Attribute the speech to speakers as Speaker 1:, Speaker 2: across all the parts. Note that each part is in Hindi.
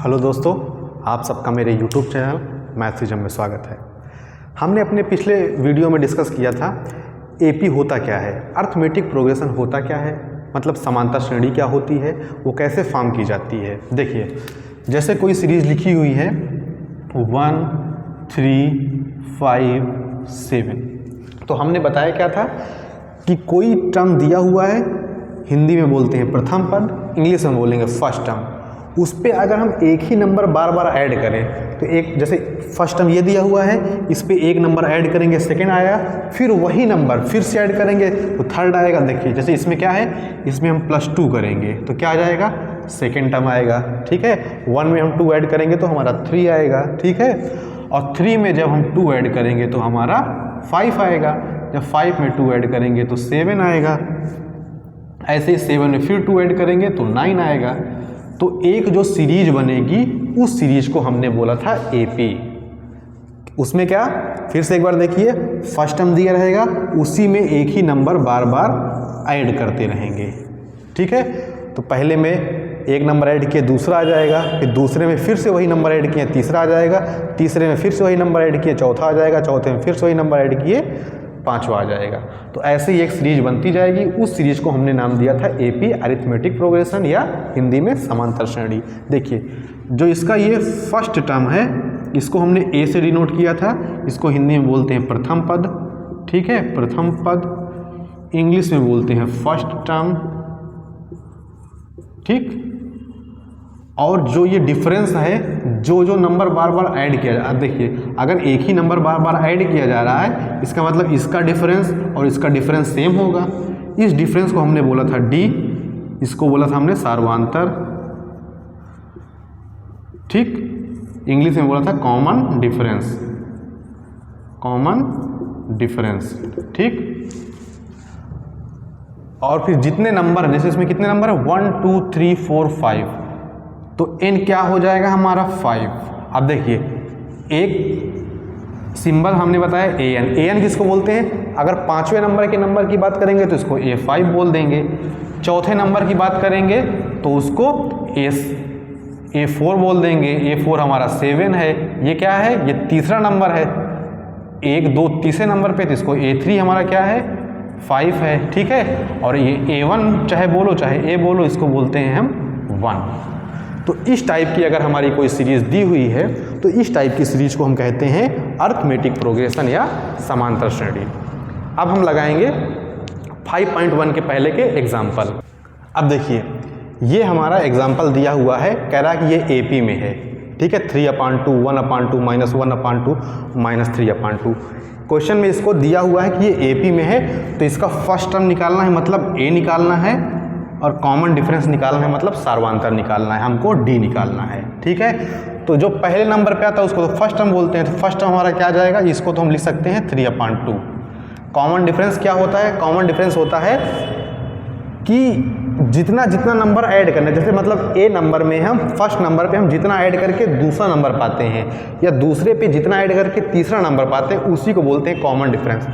Speaker 1: हेलो दोस्तों, आप सबका मेरे YouTube चैनल मैथ्सिज्म में स्वागत है। हमने अपने पिछले वीडियो में डिस्कस किया था एपी होता क्या है, अर्थमेटिक प्रोग्रेशन होता क्या है, मतलब समांतर श्रेणी क्या होती है, वो कैसे फॉर्म की जाती है। देखिए, जैसे कोई सीरीज़ लिखी हुई है 1 3 5 7, तो हमने बताया क्या था कि कोई टर्म दिया हुआ है, हिंदी में बोलते हैं प्रथम पद, इंग्लिश में बोलेंगे फर्स्ट टर्म। उस पर अगर हम एक ही नंबर बार बार ऐड करें तो एक, जैसे फर्स्ट टर्म ये दिया हुआ है, इस पर एक नंबर ऐड करेंगे सेकंड आएगा, फिर वही नंबर फिर से ऐड करेंगे तो थर्ड आएगा। देखिए जैसे इसमें क्या है, इसमें हम +2 करेंगे तो क्या आ जाएगा, सेकेंड टर्म आएगा। ठीक है, 1 में हम 2 ऐड करेंगे तो हमारा 3 आएगा। ठीक है, और 3 में जब हम 2 ऐड करेंगे तो हमारा 5 आएगा। जब 5 में 2 ऐड करेंगे तो 7 आएगा। ऐसे ही 7 में फिर 2 ऐड करेंगे तो 9 आएगा। तो एक जो सीरीज बनेगी उस सीरीज को हमने बोला था एपी। उसमें क्या, फिर से एक बार देखिए, फर्स्ट टर्म दिया रहेगा, उसी में एक ही नंबर बार बार ऐड करते रहेंगे। ठीक है, तो पहले में एक नंबर ऐड किए दूसरा आ जाएगा, फिर दूसरे में फिर से वही नंबर ऐड किए तीसरा आ जाएगा, तीसरे में फिर से वही नंबर ऐड किए चौथा आ जाएगा, चौथे में फिर से वही नंबर ऐड किए पांचवा आ जाएगा। तो ऐसे ही एक सीरीज बनती जाएगी। उस सीरीज को हमने नाम दिया था एपी, अरिथमेटिक प्रोग्रेशन, या हिंदी में समांतर श्रेणी। देखिए, जो इसका ये फर्स्ट टर्म है, इसको हमने ए से डिनोट किया था, इसको हिंदी में बोलते हैं प्रथम पद। ठीक है, प्रथम पद, इंग्लिश में बोलते हैं फर्स्ट टर्म। ठीक, और जो ये डिफरेंस है, जो नंबर बार बार ऐड किया जा रहा है, देखिए अगर एक ही नंबर बार बार ऐड किया जा रहा है, इसका मतलब इसका डिफरेंस और इसका डिफरेंस सेम होगा। इस डिफरेंस को हमने बोला था डी, इसको बोला था हमने सार्वंतर। ठीक, इंग्लिश में बोला था कॉमन डिफरेंस, कॉमन डिफरेंस। ठीक, और फिर जितने नंबर हैं, जैसे इसमें कितने नंबर है 1 2 3 4 5, तो n क्या हो जाएगा हमारा 5। अब देखिए, एक सिंबल हमने बताया an किसको बोलते हैं, अगर पांचवें नंबर की बात करेंगे तो इसको A5 बोल देंगे, चौथे नंबर की बात करेंगे तो उसको A4 बोल देंगे। A4 हमारा 7 है, ये क्या है, ये तीसरा नंबर है। 1 2 तीसरे नंबर पे तो इसको A3 हमारा क्या है, 5 है। ठीक है, और ये A1 चाहे बोलो चाहे A बोलो, इसको बोलते हैं हम 1। तो इस टाइप की अगर हमारी कोई सीरीज दी हुई है तो इस टाइप की सीरीज को हम कहते हैं अरिथमेटिक प्रोग्रेशन या समांतर श्रेणी। अब हम लगाएंगे 5.1 के पहले के एग्जाम्पल। अब देखिए, ये हमारा एग्जाम्पल दिया हुआ है, कह रहा है कि ये एपी में है। ठीक है, 3/2, 1/2, -1/2, -3/2। क्वेश्चन में इसको दिया हुआ है कि ये एपी में है, तो इसका फर्स्ट टर्म निकालना है, मतलब ए निकालना है, और कॉमन डिफरेंस निकालना है, मतलब सार्वंतर निकालना है, हमको डी निकालना है। ठीक है, तो जो पहले नंबर पे आता है उसको तो फर्स्ट टर्म बोलते हैं। तो फर्स्ट टर्म हमारा क्या जाएगा, इसको तो हम लिख सकते हैं 3/2। कॉमन डिफरेंस क्या होता है, कॉमन डिफरेंस होता है कि जितना नंबर ऐड करना है, जैसे मतलब ए नंबर में हम फर्स्ट नंबर पे हम जितना ऐड करके दूसरा नंबर पाते हैं, या दूसरे पे जितना ऐड करके तीसरा नंबर पाते हैं, उसी को बोलते हैं कॉमन डिफरेंस।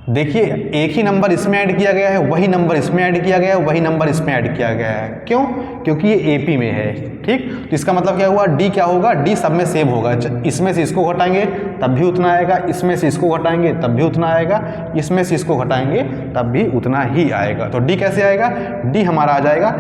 Speaker 1: देखिए, एक ही नंबर इसमें ऐड किया गया है, वही नंबर इसमें ऐड किया गया है, वही नंबर इसमें ऐड किया गया है। क्यों? क्योंकि ये एपी में है। ठीक, तो इसका मतलब क्या हुआ, डी क्या होगा, डी सब में सेम होगा। इसमें से इसको घटाएंगे तब भी उतना आएगा, इसमें से इसको घटाएंगे तब भी उतना आएगा, इसमें से इसको घटाएंगे तब भी उतना ही आएगा। तो डी कैसे आएगा, डी हमारा आ जाएगा,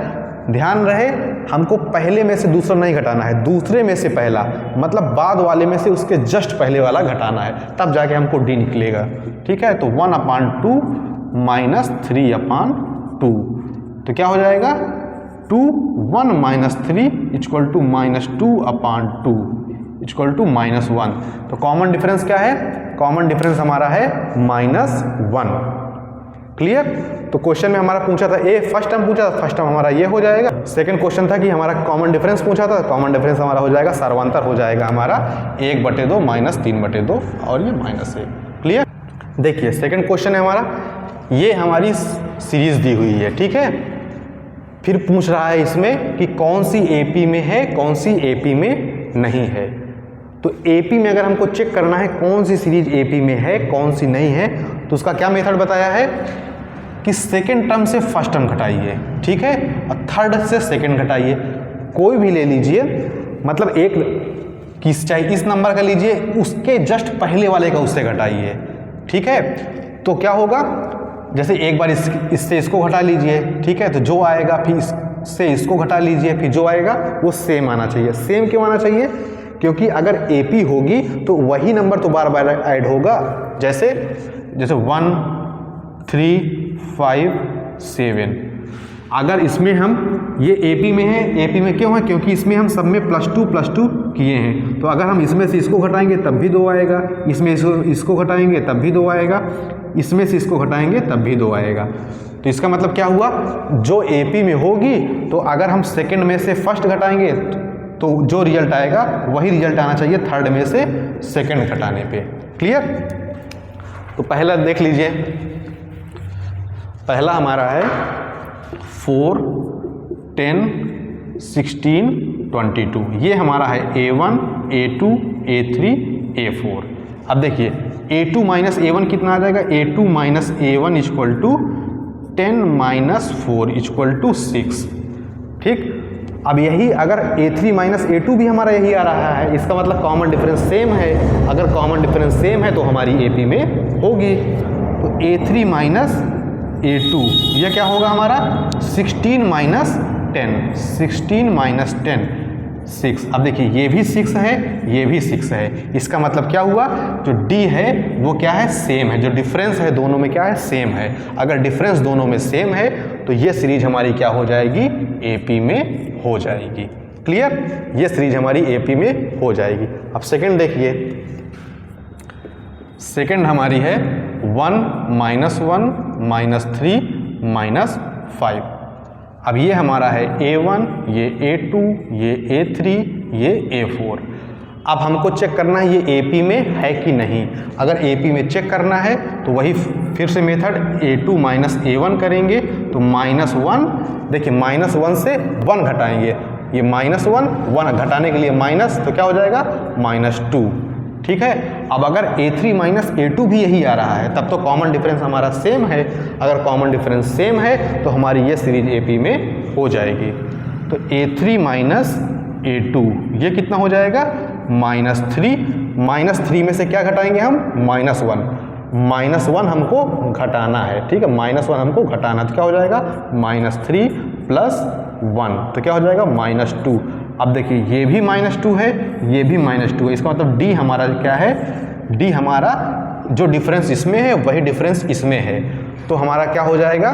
Speaker 1: ध्यान रहे हमको पहले में से दूसरा नहीं घटाना है, दूसरे में से पहला, मतलब बाद वाले में से उसके जस्ट पहले वाला घटाना है, तब जाके हमको डी निकलेगा। ठीक है, तो 1/2 -3/2, तो क्या हो जाएगा 2 1 -3 = -2/2 = -1। तो कॉमन डिफरेंस क्या है, कॉमन डिफरेंस हमारा है -1। क्लियर? तो क्वेश्चन में हमारा पूछा था ए, फर्स्ट टर्म पूछा था, फर्स्ट टर्म हमारा ये हो जाएगा। सेकंड क्वेश्चन था कि हमारा कॉमन डिफरेंस पूछा था, कॉमन डिफरेंस हमारा हो जाएगा, सार्वंतर हो जाएगा हमारा 1/2 -3/2, और ये -1। क्लियर? देखिए, सेकंड क्वेश्चन है हमारा, ये हमारी सीरीज दी हुई है। ठीक है, फिर पूछ रहा है इसमें कि कौन सी एपी में है, कौन सी एपी में नहीं है। तो एपी में अगर हमको चेक करना है कौन सी सीरीज एपी में है, कौन सी नहीं है, तो उसका क्या मेथड बताया है कि सेकेंड टर्म से फर्स्ट टर्म घटाइए। ठीक है, और थर्ड से सेकेंड घटाइए। कोई भी ले लीजिए, मतलब एक किस चाहे इस नंबर का लीजिए, उसके जस्ट पहले वाले का उससे घटाइए, ठीक है। तो क्या होगा, जैसे एक बार इससे इसको घटा लीजिए, ठीक है, तो जो आएगा फिर इससे इसको घटा लीजिए, फिर जो आएगा वो सेम आना चाहिए। सेम क्यों आना चाहिए, क्योंकि अगर AP होगी तो वही नंबर तो बार बार ऐड होगा, जैसे 1 3 5 7। अगर इसमें हम ये AP में है, AP में क्यों है, क्योंकि इसमें हम सब में +2 किए हैं, तो अगर हम इसमें से इसको घटाएंगे तब भी 2 आएगा, इसमें इसको घटाएंगे तब भी 2 आएगा, इसमें से इसको घटाएंगे तब भी 2 आएगा। तो इसका मतलब क्या हुआ, जो AP में होगी तो अगर हम सेकंड में से फर्स्ट घटाएंगे तो जो रिजल्ट आएगा वही रिजल्ट आना चाहिए थर्ड में से सेकंड घटाने पे। क्लियर। तो पहला देख लीजिए, पहला हमारा है 4 10 16 22, ये हमारा है A1 A2 A3 A4। अब देखिए A2 माइनस A1 कितना आ जाएगा, A2 minus A1 equal to 10 minus 4 equal to 6, ठीक। अब यही अगर A3 माइनस A2 भी हमारा यही आ रहा है, इसका मतलब कॉमन डिफरेंस सेम है। अगर कॉमन डिफरेंस सेम है तो हमारी AP में होगी। तो A3 माइनस A2 यह क्या होगा हमारा 16 माइनस 10, 16 माइनस 10 6। अब देखिए ये भी 6 है, ये भी 6 है, इसका मतलब क्या हुआ, जो D है वो क्या है, सेम है। जो डिफरेंस है दोनों में क्या है, सेम है। अगर डिफरेंस दोनों में सेम है तो ये सीरीज हमारी क्या हो जाएगी, AP में हो जाएगी। क्लियर, ये सीरीज हमारी AP में हो जाएगी। अब सेकंड देखिए, सेकंड हमारी है 1 माइनस 1 माइनस 3 माइनस 5। अब ये हमारा है A1, ये A2, ये A3, ये A4। अब हमको चेक करना है ये AP में है कि नहीं। अगर AP में चेक करना है तो वही फिर से मेथड A2 माइनस A1 करेंगे, तो -1, देखिए -1 से 1 घटाएंगे, ये -1 1 घटाने के लिए माइनस, तो क्या हो जाएगा -2, ठीक है। अब अगर A3 माइनस A2 भी यही आ रहा है तब तो कॉमन डिफरेंस हमारा सेम है। अगर कॉमन डिफरेंस सेम है तो हमारी ये सीरीज AP में हो जाएगी। तो A3 माइनस A2 ये कितना हो जाएगा, -3। -3 में से क्या घटाएंगे हम, -1 हमको घटाना है, ठीक है, -1 हमको घटाना, तो क्या हो जाएगा -3 प्लस 1, तो क्या हो जाएगा -2। अब देखिए ये भी -2 है, ये भी -2 है, इसका मतलब D हमारा क्या है, D हमारा जो डिफरेंस इसमें है वही डिफरेंस इसमें है, तो हमारा क्या हो जाएगा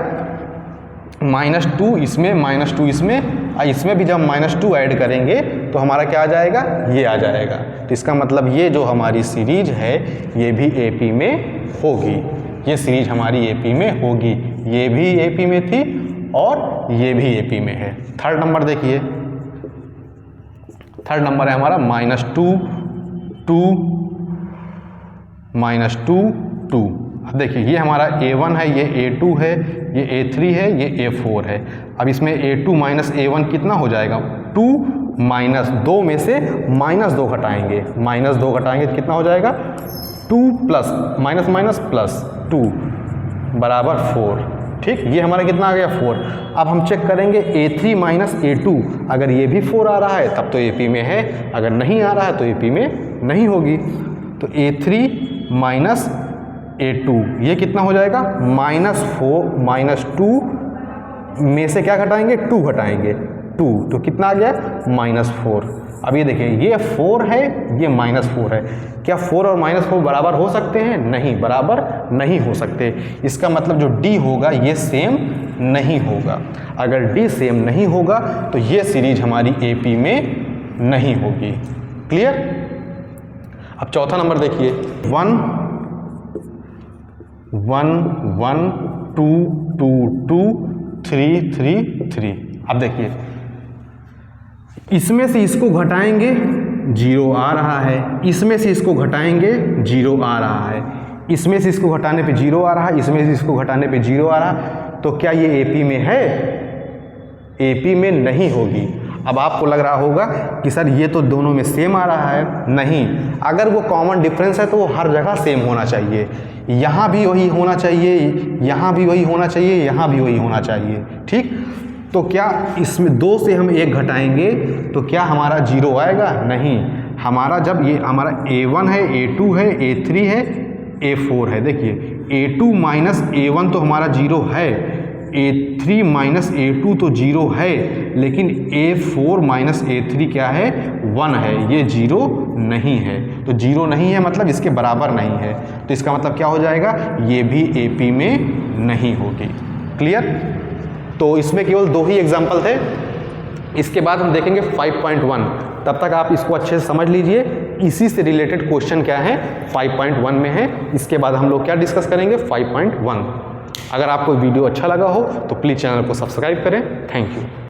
Speaker 1: -2 इसमें, -2 इसमें, और इसमें भी जब -2 ऐड करेंगे तो हमारा क्या आ जाएगा, ये आ जाएगा। तो इसका मतलब ये जो हमारी सीरीज है ये भी AP में होगी, ये सीरीज हमारी AP में होगी, ये भी AP में थी और ये भी AP में है। थर्ड नंबर देखिए, थर्ड नंबर है हमारा -2 2 -2 2। अब देखिए ये हमारा A1 है, ये A2 है, ये A3 है, ये A4 है। अब इसमें A2 माइनस A1 कितना हो जाएगा, 2 माइनस 2 में से -2 घटाएंगे, -2 घटाएंगे तो कितना हो जाएगा, 2 प्लस माइनस माइनस प्लस 2 बराबर 4, ठीक। ये हमारा कितना आ गया, 4। अब हम चेक करेंगे A3 माइनस A2, अगर ये भी 4 आ रहा है तब तो AP में है, अगर नहीं आ रहा है तो AP में नहीं होगी। तो A3 माइनस A2 ये कितना हो जाएगा, -2 में से क्या घटाएंगे, 2 घटाएंगे, 2, तो कितना आ गया, -4। अब ये देखिए ये 4 है, ये -4 है, क्या 4 और -4 बराबर हो सकते हैं, नहीं, बराबर नहीं हो सकते। इसका मतलब जो D होगा ये सेम नहीं होगा। अगर D सेम नहीं होगा तो ये सीरीज हमारी AP में नहीं होगी। क्लियर। अब चौथा नंबर देखिए, 1 1 1 2 2 2 3 3 3। अब देखिए इसमें से इसको घटाएंगे 0 आ रहा है, इसमें से इसको घटाएंगे 0 आ रहा है, इसमें से इसको घटाने पे 0 आ रहा है, इसमें से इसको घटाने पे 0 आ रहा है, तो क्या ये AP में है, AP में नहीं होगी। अब आपको लग रहा होगा कि सर ये तो दोनों में सेम आ रहा है, नहीं, अगर वो कॉमन डिफरेंस है तो वो हर जगह सेम होना चाहिए, यहाँ भी वही होना चाहिए, यहाँ भी वही होना चाहिए, यहाँ भी वही होना चाहिए, ठीक। तो क्या इसमें 2 से हम 1 घटाएंगे तो क्या हमारा 0 आएगा? नहीं, हमारा जब ये हमारा A1 है, A2 है, A3 है, A4 है, देखिए A2 माइनस A1 तो हमारा 0 है, A3 माइनस A2 तो 0 है, लेकिन A4 माइनस A3 क्या है? 1 है, ये 0 नहीं है। तो 0 नहीं है मतलब इसके बराबर नहीं है, तो इसका मतलब क्या हो जाएगा? ये भी AP में नहीं होगी। क्लियर? तो इसमें केवल 2 ही एग्जाम्पल थे, इसके बाद हम देखेंगे 5.1। तब तक आप इसको अच्छे से समझ लीजिए, इसी से रिलेटेड क्वेश्चन क्या है 5.1 में है। इसके बाद हम लोग क्या डिस्कस करेंगे 5.1। अगर आपको वीडियो अच्छा लगा हो तो प्लीज़ चैनल को सब्सक्राइब करें। Thank you.